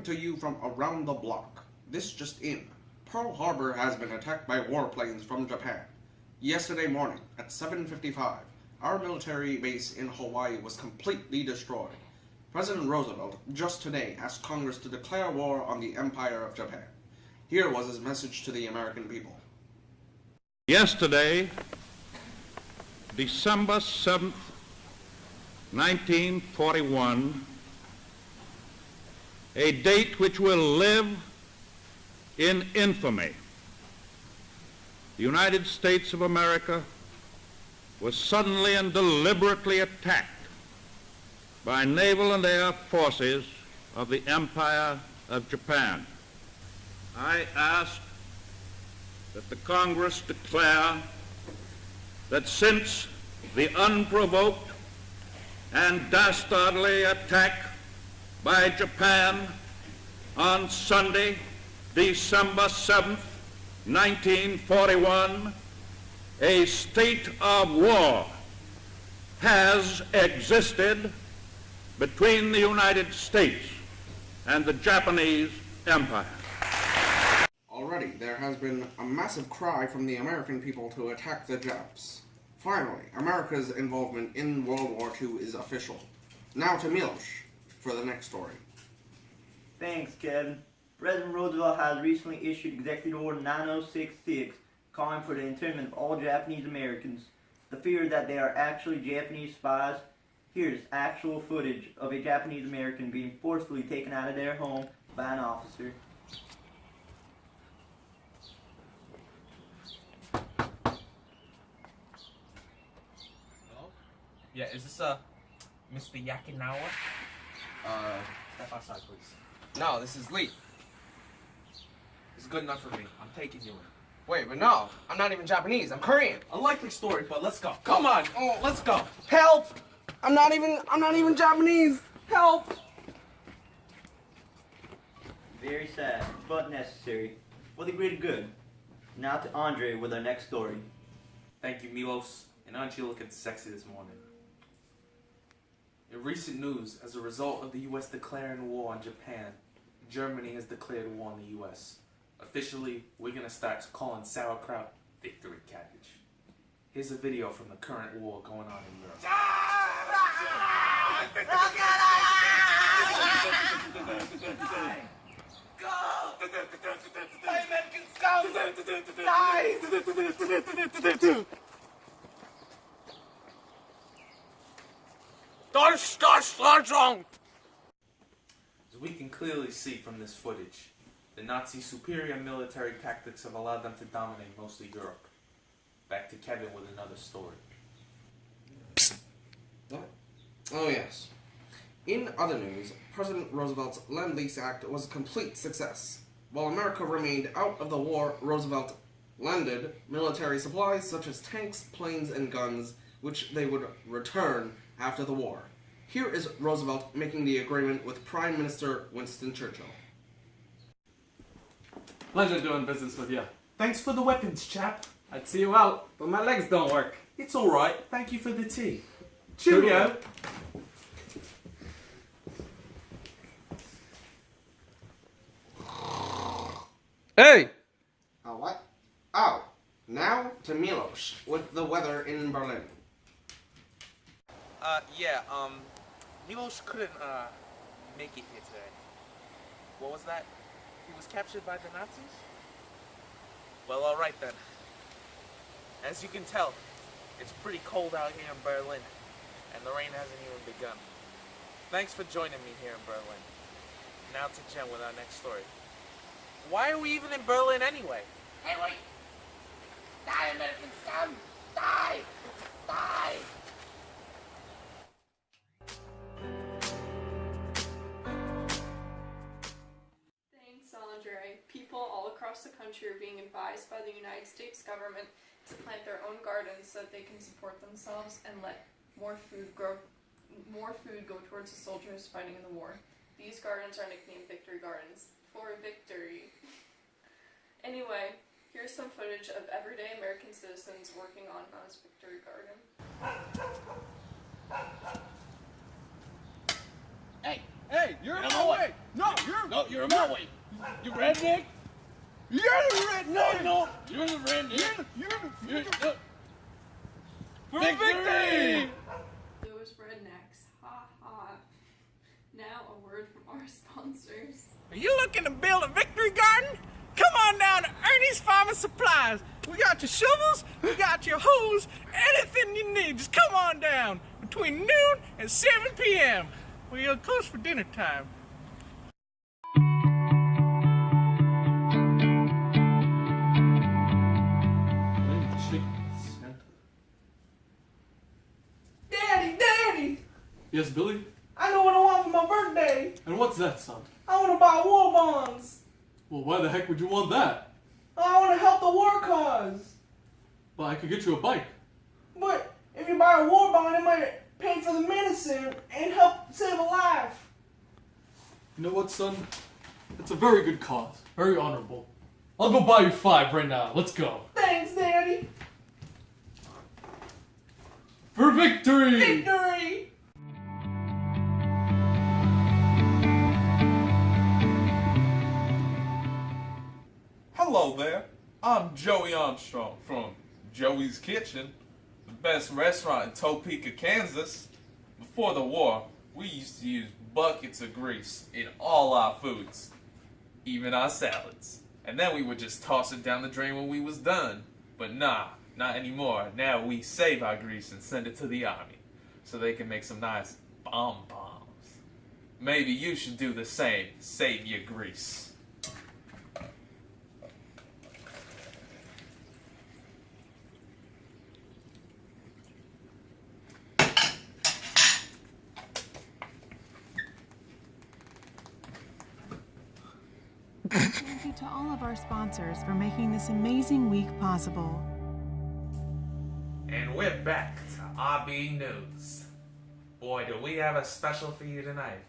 to you from around the block. This just in. Pearl Harbor has been attacked by warplanes from Japan. Yesterday morning, at 7:55, our military base in Hawaii was completely destroyed. President Roosevelt just today asked Congress to declare war on the Empire of Japan. Here was his message to the American people. Yesterday, December 7th, 1941, a date which will live in infamy. The United States of America was suddenly and deliberately attacked by naval and air forces of the Empire of Japan. I ask that the Congress declare that since the unprovoked and dastardly attack by Japan on Sunday, December 7th, 1941, a state of war has existed between the United States and the Japanese Empire. Already, there has been a massive cry from the American people to attack the Japs. Finally, America's involvement in World War II is official. Now to Milos for the next story. Thanks, Kevin. President Roosevelt has recently issued Executive Order 9066 calling for the internment of all Japanese Americans. The fear that they are actually Japanese spies. Here's actual footage of a Japanese American being forcefully taken out of their home by an officer. Hello? Yeah, is this Mr. Yakinawa? Step outside, please. No, this is Lee. It's good enough for me. I'm taking you in. Wait, but no, I'm not even Japanese. I'm Korean. Unlikely story, but let's go. Come on, let's go. Help! I'm not even Japanese. Help! Very sad, but necessary. For the greater good. Now to Andre with our next story. Thank you, Milos. And aren't you looking sexy this morning? In recent news, as a result of the U.S. declaring war on Japan, Germany has declared war on the U.S. Officially, we're going to start calling sauerkraut victory cabbage. Here's a video from the current war going on in Europe. As we can clearly see from this footage, the Nazi superior military tactics have allowed them to dominate most of Europe. Back to Kevin with another story. What? Oh yes. In other news, President Roosevelt's Lend-Lease Act was a complete success. While America remained out of the war, Roosevelt lended military supplies such as tanks, planes, and guns, which they would return after the war. Here is Roosevelt making the agreement with Prime Minister Winston Churchill. Pleasure doing business with you. Thanks for the weapons, chap. I'd see you out, but my legs don't work. It's alright. Thank you for the tea. Cheerio. Hey! What? Oh, now to Milos with the weather in Berlin. Milos couldn't, make it here today. What was that? He was captured by the Nazis? Well, alright then. As you can tell, it's pretty cold out here in Berlin, and the rain hasn't even begun. Thanks for joining me here in Berlin. Now to Jen with our next story. Why are we even in Berlin anyway? Hey, wait! Die, American scum! Die! Die! Thanks, Andre. People all across the country are being advised by the United States government to plant their own gardens so that they can support themselves and let more food go towards the soldiers fighting in the war. These gardens are nicknamed Victory Gardens. For victory. Anyway, here's some footage of everyday American citizens working on Ma's Victory Garden. Hey, you're in my way. No, You're my way. You redneck? You're the redneck. No, you're the redneck. You're the for victory! Those rednecks. Ha ha. Now a word from our sponsors. Are you looking to build a victory garden? Come on down to Ernie's Farm and Supplies. We got your shovels, we got your hose, anything you need. Just come on down between noon and 7 p.m. We're close for dinner time. Daddy! Yes, Billy? I know what I want for my birthday. And what's that, son? I want to buy war bonds. Well, why the heck would you want that? I want to help the war cause. But I could get you a bike. But if you buy a war bond, it might pay for the medicine and help save a life. You know what, son? It's a very good cause. Very honorable. I'll go buy you 5 right now. Let's go. Thanks, Daddy. For victory! Victory! Hello there. I'm Joey Armstrong from Joey's Kitchen, the best restaurant in Topeka, Kansas. Before the war, we used to use buckets of grease in all our foods, even our salads. And then we would just toss it down the drain when we was done. But nah, not anymore. Now we save our grease and send it to the army so they can make some nice bomb bombs. Maybe you should do the same. Save your grease. Thank you to all of our sponsors for making this amazing week possible. And we're back to RB News. Boy, do we have a special for you tonight.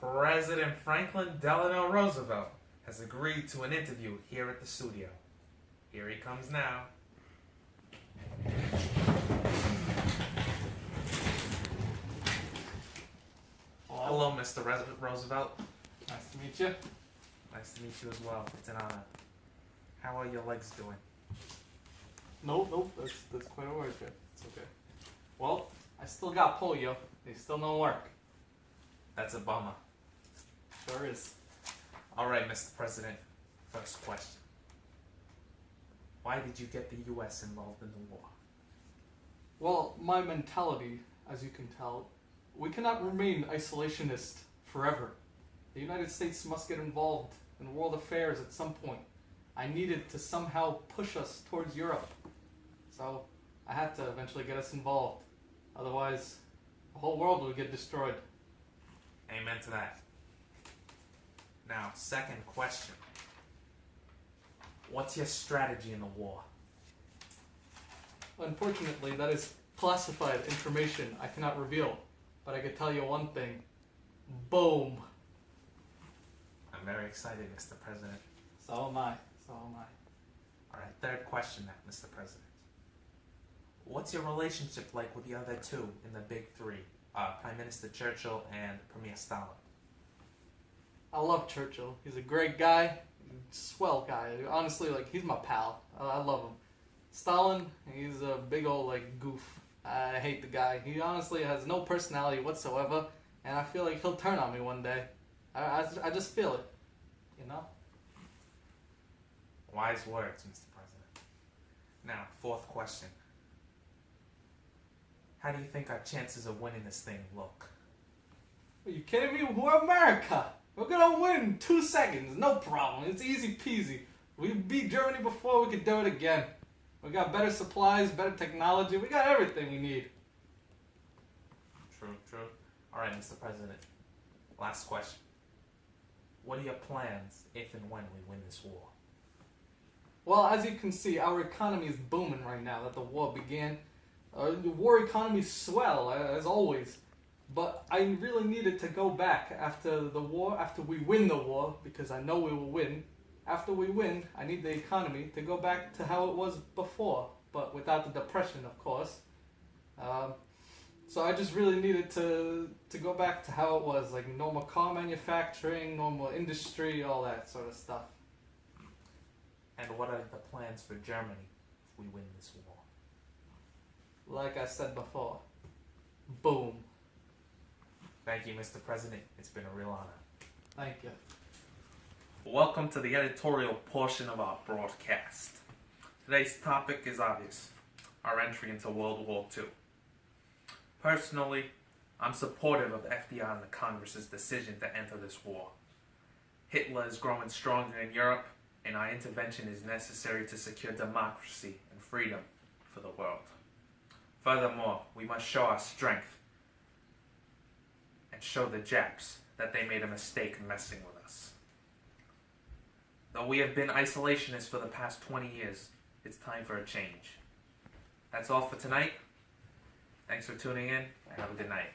President Franklin Delano Roosevelt has agreed to an interview here at the studio. Here he comes now. Hello, Mr. Roosevelt. Nice to meet you. Nice to meet you as well. It's an honor. How are your legs doing? Nope, that's quite alright, Jeff. It's okay. Well, I still got polio. They still don't work. That's a bummer. Sure is. Alright, Mr. President. First question. Why did you get the U.S. involved in the war? Well, my mentality, as you can tell, we cannot remain isolationist forever. The United States must get involved in world affairs at some point. I needed to somehow push us towards Europe. So I had to eventually get us involved. Otherwise, the whole world would get destroyed. Amen to that. Now, second question. What's your strategy in the war? Unfortunately, that is classified information I cannot reveal. But I can tell you one thing. Boom. I'm very excited, Mr. President. So am I. Alright, third question now, Mr. President. What's your relationship like with the other two in the big three? Prime Minister Churchill and Premier Stalin. I love Churchill. He's a great guy. Swell guy. Honestly, he's my pal. I love him. Stalin, he's a big old, goof. I hate the guy. He honestly has no personality whatsoever, and I feel like he'll turn on me one day. I just feel it. You know? Wise words, Mr. President. Now, fourth question. How do you think our chances of winning this thing look? Are you kidding me? We're America. We're gonna win in 2 seconds. No problem. It's easy peasy. We beat Germany before, we could do it again. We got better supplies, better technology. We got everything we need. True. Alright, Mr. President. Last question. What are your plans if and when we win this war? Well, as you can see, our economy is booming right now that the war began. The war economy swell, as always. But I really needed to go back after the war, after we win the war, because I know we will win. After we win, I need the economy to go back to how it was before, but without the depression, of course. So I just really needed to go back to how it was, like normal car manufacturing, normal industry, all that sort of stuff. And what are the plans for Germany if we win this war? Like I said before, boom. Thank you, Mr. President. It's been a real honor. Thank you. Welcome to the editorial portion of our broadcast. Today's topic is obvious: our entry into World War II. Personally, I'm supportive of FDR and the Congress's decision to enter this war. Hitler is growing stronger in Europe, and our intervention is necessary to secure democracy and freedom for the world. Furthermore, we must show our strength and show the Japs that they made a mistake messing with us. Though we have been isolationists for the past 20 years, it's time for a change. That's all for tonight. Thanks for tuning in, and have a good night.